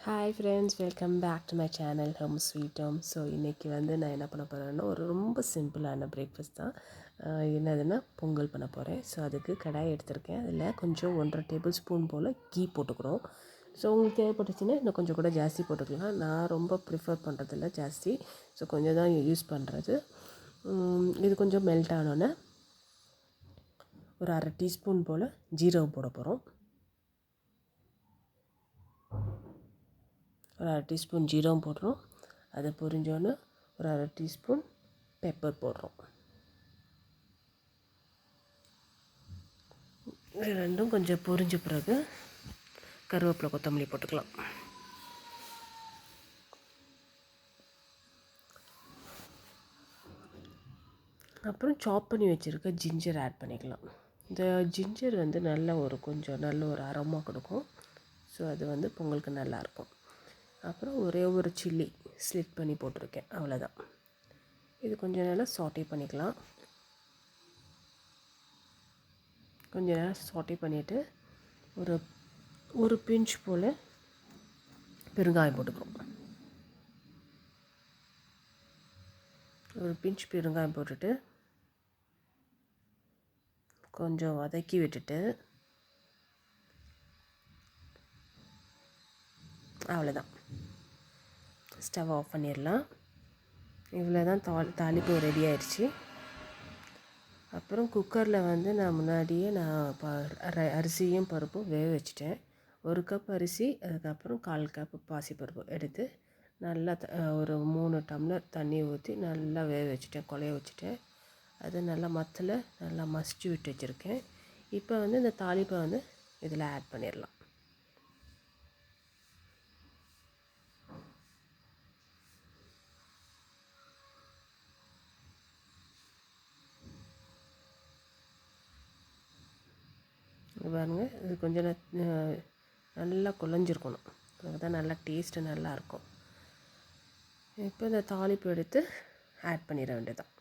Hi friends, welcome back to my channel home sweet home. So இன்றைக்கி நான் என்ன பண்ண போகிறேன்னா ஒரு ரொம்ப சிம்பிளான பிரேக்ஃபாஸ்ட் தான். என்னதுன்னா பொங்கல் பண்ண போகிறேன். ஸோ அதுக்கு கடாய் எடுத்திருக்கேன். அதில் கொஞ்சம் 1.5 டேபிள் ஸ்பூன் போல் கீ போட்டுக்கிறோம். ஸோ உங்களுக்கு தேவைப்பட்டுச்சுன்னா இன்னும் கொஞ்சம் கூட ஜாஸ்தி போட்டுக்கலாம். நான் ரொம்ப ப்ரிஃபர் பண்ணுறதில்ல ஜாஸ்தி. ஸோ கொஞ்சம் தான் யூஸ் பண்ணுறது. இது கொஞ்சம் மெல்ட் ஆனோன்னே ஒரு 1/2 டீஸ்பூன் போல் ஜீரகம் போட போகிறோம். ஒரு 1/2 டீஸ்பூன் ஜீரகம் போடுறோம். அதை பொரிஞ்சோன்னு ஒரு 1/2 டீஸ்பூன் பெப்பர் போடுறோம். இது ரெண்டும் கொஞ்சம் பொரிஞ்ச பிறகு கருவேப்பிலை கொத்தமல்லி போட்டுக்கலாம். அப்புறம் சாப் பண்ணி வச்சுருக்க ஜிஞ்சர் ஆட் பண்ணிக்கலாம். இந்த ஜிஞ்சர் நல்ல ஒரு அரோமா கொடுக்கும். ஸோ அது பொங்கலுக்கு நல்லாயிருக்கும். அப்புறம் ஒரே ஒரு சில்லி ஸ்லிட் பண்ணி போட்டிருக்கேன், அவ்வளோதான். இது கொஞ்சம் நல்லா சாட்டே பண்ணிக்கலாம். கொஞ்சம் நேரம் சாட்டே பண்ணிவிட்டு ஒரு பிஞ்ச் போல் பெருங்காயம் போட்டுக்கிறோம். ஒரு பிஞ்ச் பெருங்காயம் போட்டுட்டு கொஞ்சம் வதக்கி விட்டுட்டு அவ்வளோதான், ஸ்டவ் ஆஃப் பண்ணிடலாம். இவ்வளோ தான் தாளிப்பு ரெடி ஆயிடுச்சு. அப்புறம் குக்கரில் நான் முன்னாடியே அரிசியும் பருப்பும் வேக வச்சுட்டேன். 1 கப் அரிசி, அதுக்கப்புறம் 1/4 கப் பாசிப்பருப்பு எடுத்து நல்லா ஒரு 3 டம்ளர் தண்ணி ஊற்றி நல்லா வேக வச்சுட்டேன், குழைய வச்சுட்டேன். அது நல்லா நல்லா மசிச்சு விட்டு வச்சுருக்கேன். இப்போ இந்த தாளிப்பை இதில் ஆட் பண்ணிடலாம். பாருங்கள், இது கொஞ்சம் நல்லா குழஞ்சிருக்கணும். அப்போ தான் நல்லா டேஸ்ட்டு நல்லாயிருக்கும். இப்போ இந்த தாளிப்பு எடுத்து ஆட் பண்ணிட வேண்டியதான்.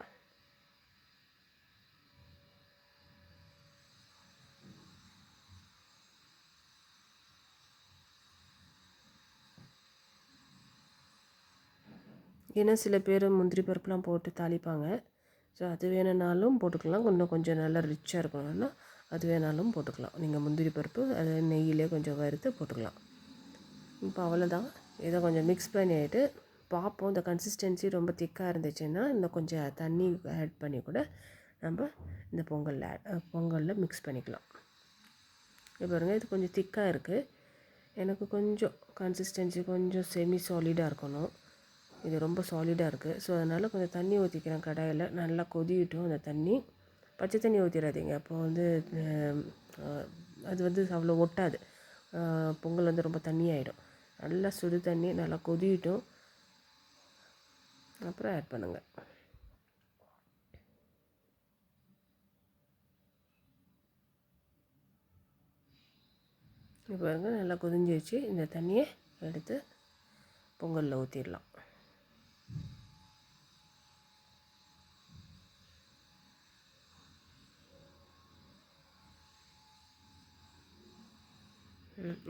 ஏன்னா சில பேர் முந்திரி பருப்புலாம் போட்டு தாளிப்பாங்க. ஸோ அது வேணுனாலும் போட்டுக்கலாம். இன்னும் கொஞ்சம் நல்லா ரிச்சாக இருக்கணும்னா அது வேணாலும் போட்டுக்கலாம். நீங்கள் முந்திரி பருப்பு அது நெய்யிலே கொஞ்சம் வறுத்து போட்டுக்கலாம். இப்போ அவ்வளோதான். இதை கொஞ்சம் மிக்ஸ் பண்ணிவிட்டு பார்ப்போம். இந்த கன்சிஸ்டன்சி ரொம்ப திக்காக இருந்துச்சுன்னா இன்னும் கொஞ்சம் தண்ணி ஆட் பண்ணி கூட நம்ம இந்த பொங்கலில் மிக்ஸ் பண்ணிக்கலாம். இப்போ பாருங்கள், இது கொஞ்சம் திக்காக இருக்குது. எனக்கு கொஞ்சம் கன்சிஸ்டன்சி கொஞ்சம் செமி சாலிடாக இருக்கணும். இது ரொம்ப சாலிடாக இருக்குது. ஸோ அதனால் கொஞ்சம் தண்ணி ஊற்றிக்கிறேன் கடாயில். நல்லா கொதிவிட்டும் அந்த தண்ணி. பச்சை தண்ணி ஊற்றிடாதீங்க, அப்போ அது அவ்வளோ ஒட்டாது. பொங்கல் ரொம்ப தண்ணியாகிடும். நல்லா சுடு தண்ணி நல்லா கொதிவிட்டும் அப்புறம் ஆட் பண்ணுங்கள். இப்போ பாருங்கள், நல்லா கொதிஞ்சு வச்சு இந்த தண்ணியை எடுத்து பொங்கலில் ஊற்றிடலாம்.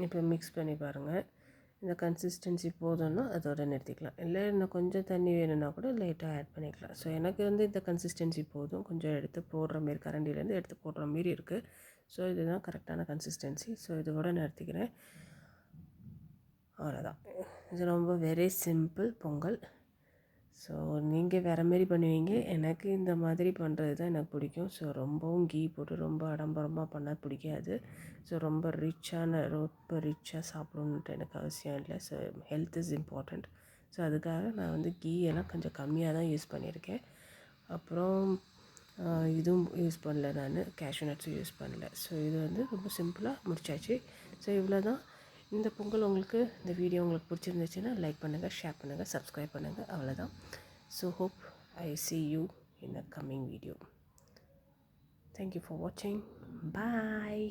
இப்போ மிக்ஸ் பண்ணி பாருங்கள். இந்த கன்சிஸ்டன்சி போதும்னா அதோட நிறுத்திக்கலாம். இல்லை இன்னும் கொஞ்சம் தண்ணி வேணும்னா கூட லைட்டாக ஆட் பண்ணிக்கலாம். ஸோ எனக்கு இந்த கன்சிஸ்டன்சி போதும். கொஞ்சம் எடுத்து போடுற மாரி, கரண்டிலேருந்து எடுத்து போடுற மாரி இருக்குது. ஸோ இதுதான் கரெக்டான கன்சிஸ்டன்சி. ஸோ இதோட நிறுத்திக்கிறேன், அவ்வளோதான். இது ரொம்ப வெரி சிம்பிள் பொங்கல். ஸோ நீங்கள் வேறு மாரி பண்ணுவீங்க. எனக்கு இந்த மாதிரி பண்ணுறது தான் எனக்கு பிடிக்கும். ஸோ ரொம்பவும் கீ போட்டு ரொம்ப ஆடம்பரமாக பண்ணால் பிடிக்காது. ஸோ ரொம்ப ரிச்சாக சாப்பிடணுன்ட்டு எனக்கு அவசியம் இல்லை. So health is important. So அதுக்காக நான் கீ எல்லாம் கொஞ்சம் கம்மியாக தான் யூஸ் பண்ணியிருக்கேன். அப்புறம் இதுவும் யூஸ் பண்ணல, நான் கேஷ்யூ நட்ஸும் யூஸ் பண்ணல. ஸோ இது ரொம்ப சிம்பிளாக முடிச்சாச்சு. ஸோ இவ்வளோ தான். இந்த பொங்கல் இந்த வீடியோ உங்களுக்கு பிடிச்சிருந்துச்சுன்னா லைக் பண்ணுங்கள், ஷேர் பண்ணுங்கள், சப்ஸ்கிரைப் பண்ணுங்கள், அவ்வளோதான். So hope I see you in a coming video. Thank you for watching. Bye.